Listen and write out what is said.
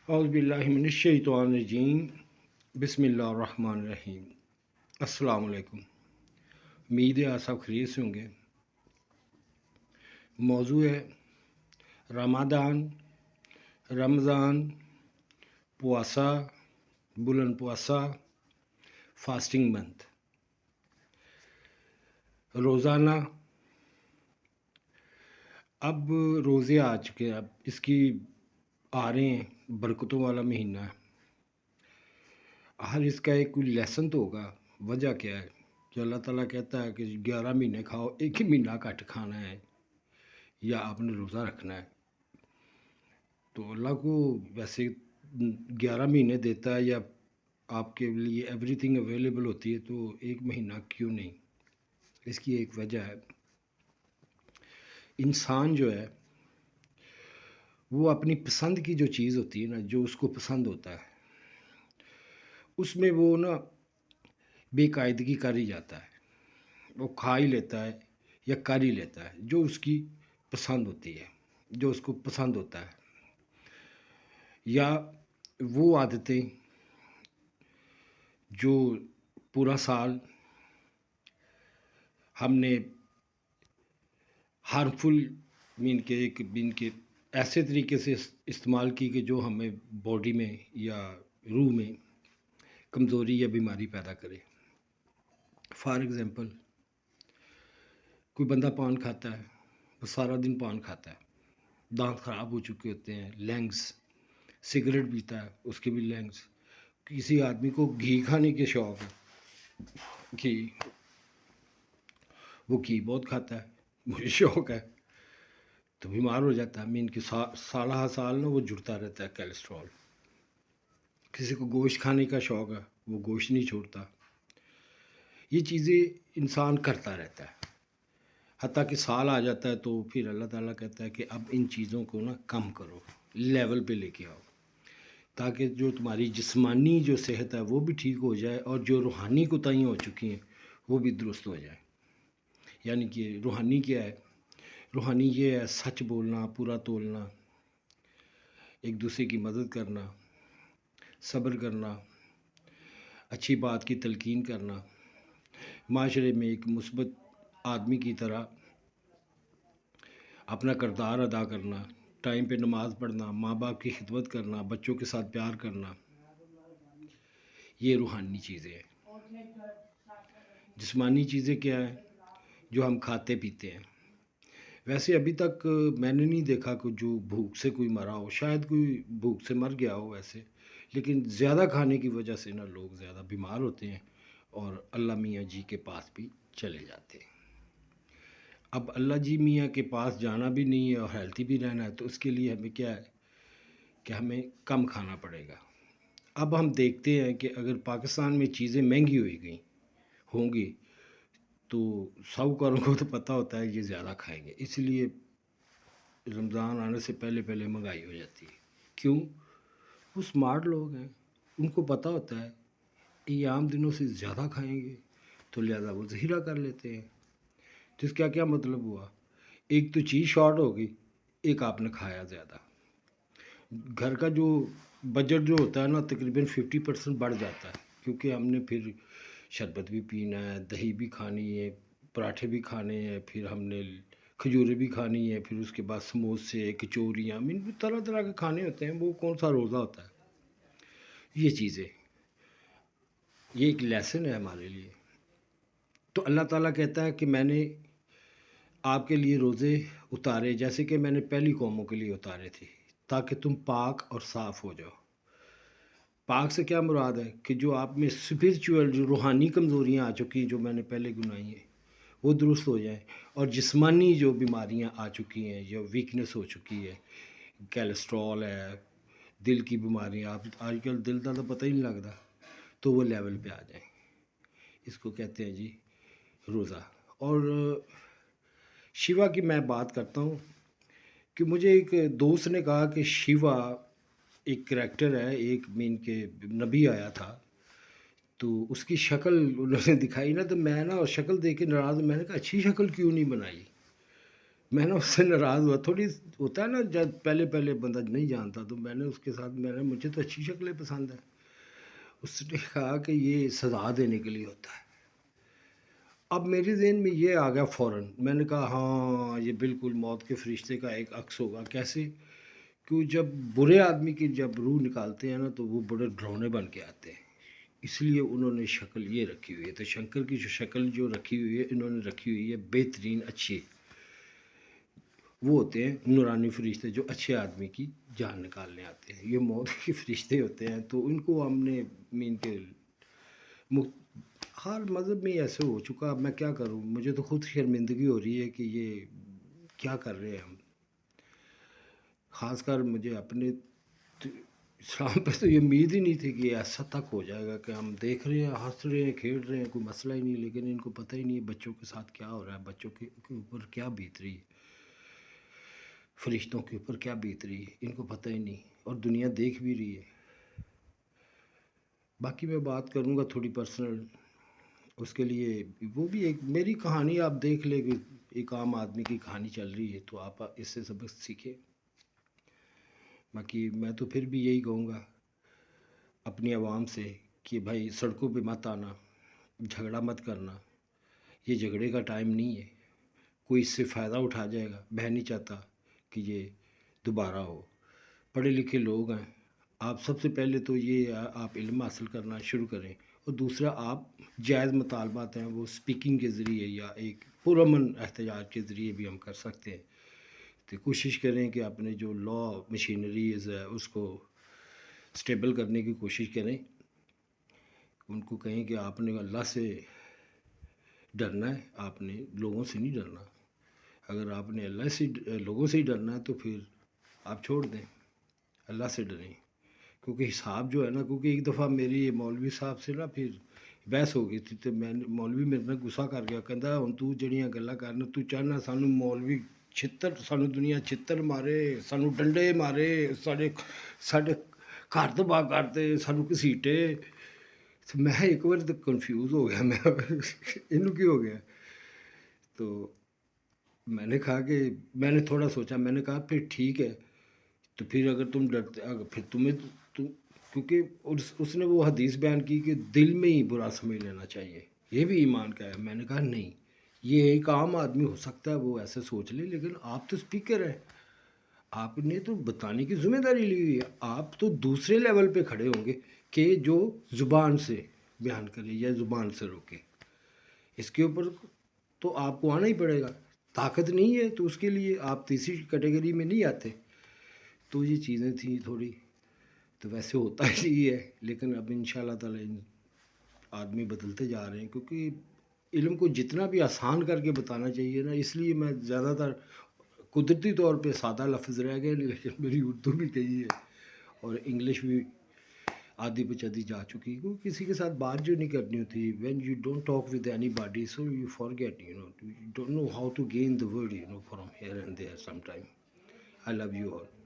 اعوذ باللہ من الشیطان الرجیم بسم اللہ الرحمن الرحیم۔ السلام علیکم، امید ہے آپ سب خیریت سے ہوں گے۔ موضوع ہے رمضان پواسا، بلند پواسا، فاسٹنگ منتھ، روزانہ۔ اب روزے آ چکے ہیں، اب اس کی آ رہے ہیں، برکتوں والا مہینہ ہے۔ ہر اس کا ایک کوئی لیسن تو ہوگا۔ وجہ کیا ہے کہ اللہ تعالیٰ کہتا ہے کہ 11 مہینے کھاؤ، ایک ہی مہینہ کٹ کھانا ہے یا آپ نے روزہ رکھنا ہے۔ تو اللہ کو ویسے 11 مہینے دیتا ہے یا آپ کے لیے ایوری تھنگ اویلیبل ہوتی ہے، تو ایک مہینہ کیوں نہیں؟ اس کی ایک وجہ ہے، انسان جو ہے وہ اپنی پسند کی جو چیز ہوتی ہے نا، جو اس کو پسند ہوتا ہے، اس میں وہ نا بے قاعدگی کر ہی جاتا ہے۔ وہ کھا ہی لیتا ہے یا کر ہی لیتا ہے جو اس کی پسند ہوتی ہے، جو اس کو پسند ہوتا ہے، یا وہ عادتیں جو پورا سال ہم نے ہارمفل مین کے ایسے طریقے سے استعمال کی کہ جو ہمیں باڈی میں یا روح میں کمزوری یا بیماری پیدا کرے۔ فار ایگزامپل، کوئی بندہ پان کھاتا ہے، وہ سارا دن پان کھاتا ہے، دانت خراب ہو چکے ہوتے ہیں، لینگز، سگریٹ پیتا ہے، اس کے بھی لینگز۔ کسی آدمی کو گھی کھانے کے شوق ہے، گھی، وہ گھی بہت کھاتا ہے، مجھے شوق ہے، تو بیمار ہو جاتا ہے۔ مین کہ سالہ سال نا وہ جڑتا رہتا ہے کیلسٹرول۔ کسی کو گوشت کھانے کا شوق ہے، وہ گوشت نہیں چھوڑتا۔ یہ چیزیں انسان کرتا رہتا ہے، حتیٰ کہ سال آ جاتا ہے تو پھر اللہ تعالیٰ کہتا ہے کہ اب ان چیزوں کو نا کم کرو، لیول پہ لے کے آؤ، تاکہ جو تمہاری جسمانی جو صحت ہے وہ بھی ٹھیک ہو جائے، اور جو روحانی کوتاہیاں ہو چکی ہیں وہ بھی درست ہو جائیں۔ یعنی کہ روحانی کیا ہے؟ روحانی یہ ہے سچ بولنا، پورا تولنا، ایک دوسرے کی مدد کرنا، صبر کرنا، اچھی بات کی تلقین کرنا، معاشرے میں ایک مثبت آدمی کی طرح اپنا کردار ادا کرنا، ٹائم پہ نماز پڑھنا، ماں باپ کی خدمت کرنا، بچوں کے ساتھ پیار کرنا، یہ روحانی چیزیں ہیں۔ جسمانی چیزیں کیا ہیں؟ جو ہم کھاتے پیتے ہیں۔ ویسے ابھی تک میں نے نہیں دیکھا کہ جو بھوک سے کوئی مرا ہو، شاید کوئی بھوک سے مر گیا ہو ویسے، لیکن زیادہ کھانے کی وجہ سے نا لوگ زیادہ بیمار ہوتے ہیں اور اللہ میاں جی کے پاس بھی چلے جاتے ہیں۔ اب اللہ جی میاں کے پاس جانا بھی نہیں ہے اور ہیلتھی بھی رہنا ہے، تو اس کے لیے ہمیں کیا ہے کہ ہمیں کم کھانا پڑے گا۔ اب ہم دیکھتے ہیں کہ اگر پاکستان میں چیزیں مہنگی ہوئی گئی ہوں گی تو ساہوکاروں کو تو پتہ ہوتا ہے یہ زیادہ کھائیں گے، اس لیے رمضان آنے سے پہلے مہنگائی ہو جاتی ہے۔ کیوں؟ وہ اسمارٹ لوگ ہیں، ان کو پتہ ہوتا ہے کہ یہ عام دنوں سے زیادہ کھائیں گے، تو لہذا وہ ذخیرہ کر لیتے ہیں۔ تو اس کا کیا مطلب ہوا؟ ایک تو چیز شارٹ ہوگی، ایک آپ نے کھایا زیادہ۔ گھر کا جو بجٹ جو ہوتا ہے نا تقریباً 50% بڑھ جاتا ہے، کیونکہ ہم نے پھر شربت بھی پینا ہے، دہی بھی کھانی ہے، پراٹھے بھی کھانے ہیں، پھر ہم نے کھجوریں بھی کھانی ہے، پھر اس کے بعد سموسے، کچوریاں، طرح طرح کے کھانے ہوتے ہیں۔ وہ کون سا روزہ ہوتا ہے؟ یہ چیزیں، یہ ایک لیسن ہے ہمارے لیے۔ تو اللہ تعالیٰ کہتا ہے کہ میں نے آپ کے لیے روزے اتارے جیسے کہ میں نے پہلی قوموں کے لیے اتارے تھے، تاکہ تم پاک اور صاف ہو جاؤ۔ پاک سے کیا مراد ہے؟ کہ جو آپ میں اسپرچول جو روحانی کمزوریاں آ چکی ہیں، جو میں نے پہلے گنائی ہیں، وہ درست ہو جائیں، اور جسمانی جو بیماریاں آ چکی ہیں، جو ویکنس ہو چکی ہے، کیلسٹرول ہے، دل کی بیماریاں، آپ آج کل دل کا تو پتہ ہی نہیں لگتا، تو وہ لیول پہ آ جائیں۔ اس کو کہتے ہیں جی روزہ۔ اور شیوا کی میں بات کرتا ہوں کہ مجھے ایک دوست نے کہا کہ شیوا ایک کریکٹر ہے، ایک مین کے نبی آیا تھا، تو اس کی شکل انہوں نے دکھائی نا، تو میں نا شکل دیکھ کے ناراض، میں نے کہا اچھی شکل کیوں نہیں بنائی؟ میں نے اس سے ناراض ہوا تھوڑی. ہوتا ہے نا جب پہلے پہلے بندہ نہیں جانتا تو میں نے اس کے ساتھ مجھے تو اچھی شکلیں پسند ہیں. اس نے کہا کہ یہ سزا دینے کے لیے ہوتا ہے. اب میرے ذہن میں یہ آ گیا فوراً. میں نے کہا ہاں یہ بالکل موت کے فرشتے کا ایک عکس ہوگا. کیسے؟ کیوں جب برے آدمی کی جب روح نکالتے ہیں نا تو وہ بڑے ڈرونے بن کے آتے ہیں. اس لیے انہوں نے شکل یہ رکھی ہوئی ہے. تو شنکر کی جو شکل جو رکھی ہوئی ہے انہوں نے رکھی ہوئی ہے بہترین اچھی. وہ ہوتے ہیں نورانی فرشتے جو اچھے آدمی کی جان نکالنے آتے ہیں. یہ موت کے فرشتے ہوتے ہیں. تو ان کو ہم نے مین کے ہر مذہب میں ایسے ہو چکا. اب میں کیا کروں؟ مجھے تو خود شرمندگی ہو رہی ہے کہ یہ کیا کر رہے ہیں ہم. خاص کر مجھے اپنے اسلام پہ تو یہ امید ہی نہیں تھی کہ ایسا تک ہو جائے گا کہ ہم دیکھ رہے ہیں ہنس رہے ہیں کھیل رہے ہیں کوئی مسئلہ ہی نہیں. لیکن ان کو پتہ ہی نہیں ہے بچوں کے ساتھ کیا ہو رہا ہے. بچوں کے اوپر کیا بیت رہی ہے. فرشتوں کے اوپر کیا بیت رہی ہے ان کو پتہ ہی نہیں. اور دنیا دیکھ بھی رہی ہے. باقی میں بات کروں گا تھوڑی پرسنل. اس کے لیے وہ بھی ایک میری کہانی آپ دیکھ لیں کہ ایک عام آدمی کی کہانی چل رہی ہے تو آپ اس سے سبق سیکھیں. باقی میں تو پھر بھی یہی کہوں گا اپنی عوام سے کہ بھائی سڑکوں پہ مت آنا. جھگڑا مت کرنا. یہ جھگڑے کا ٹائم نہیں ہے. کوئی اس سے فائدہ اٹھا جائے گا. میں نہیں چاہتا کہ یہ دوبارہ ہو. پڑھے لکھے لوگ ہیں. آپ سب سے پہلے تو یہ آپ علم حاصل کرنا شروع کریں. اور دوسرا آپ جائز مطالبات ہیں وہ سپیکنگ کے ذریعے یا ایک پرامن احتجاج کے ذریعے بھی ہم کر سکتے ہیں. تو کوشش کریں کہ اپنے جو لا مشینریز ہے اس کو سٹیبل کرنے کی کوشش کریں. ان کو کہیں کہ آپ نے اللہ سے ڈرنا ہے. آپ نے لوگوں سے نہیں ڈرنا. اگر آپ نے اللہ سے لوگوں سے ہی ڈرنا ہے تو پھر آپ چھوڑ دیں. اللہ سے ڈریں. کیونکہ حساب جو ہے نا کیونکہ ایک دفعہ میری مولوی صاحب سے نا پھر بحث ہو گئی تھی. تو میں مولوی میرے نال غصہ کر گیا. کہندا ہن تو جڑیاں گلاں کرنا تو چاہنا سانوں مولوی چھتر سانوں دنیا چھتر مارے سانوں ڈنڈے مارے ساڈے گھر تباہ کر دے سانوں گھسیٹے. میں ایک بار تو کنفیوز ہو گیا. میں انہوں کی ہو گیا. تو میں نے کہا کہ میں نے تھوڑا سوچا. میں نے کہا پھر ٹھیک ہے تو پھر اگر تم ڈرتے پھر تمہیں کیونکہ اس نے وہ حدیث بیان کی کہ دل میں ہی برا سمجھ لینا چاہیے. یہ بھی ایمان کا ہے. میں نے کہا نہیں یہ ایک عام آدمی ہو سکتا ہے وہ ایسے سوچ لے. لیکن آپ تو اسپیکر ہیں. آپ نے تو بتانے کی ذمہ داری لی ہوئی ہے. آپ تو دوسرے لیول پہ کھڑے ہوں گے کہ جو زبان سے بیان کرے یا زبان سے روکے. اس کے اوپر تو آپ کو آنا ہی پڑے گا. طاقت نہیں ہے تو اس کے لیے آپ تیسری کیٹیگری میں نہیں آتے. تو یہ چیزیں تھیں تھوڑی. تو ویسے ہوتا ہی ہے. لیکن اب ان شاء اللہ تعالی آدمی بدلتے جا رہے ہیں کیونکہ علم کو جتنا بھی آسان کر کے بتانا چاہیے نا. اس لیے میں زیادہ تر قدرتی طور پہ سادہ لفظ رہ گئے. لیکن میری اردو بھی کہی ہے اور انگلش بھی آدھی پچدی جا چکی. کیونکہ کسی کے ساتھ بات جو نہیں کرنی ہوتی. When you don't talk with anybody so you forget you don't know how to gain the word from here and there some time. I love you all.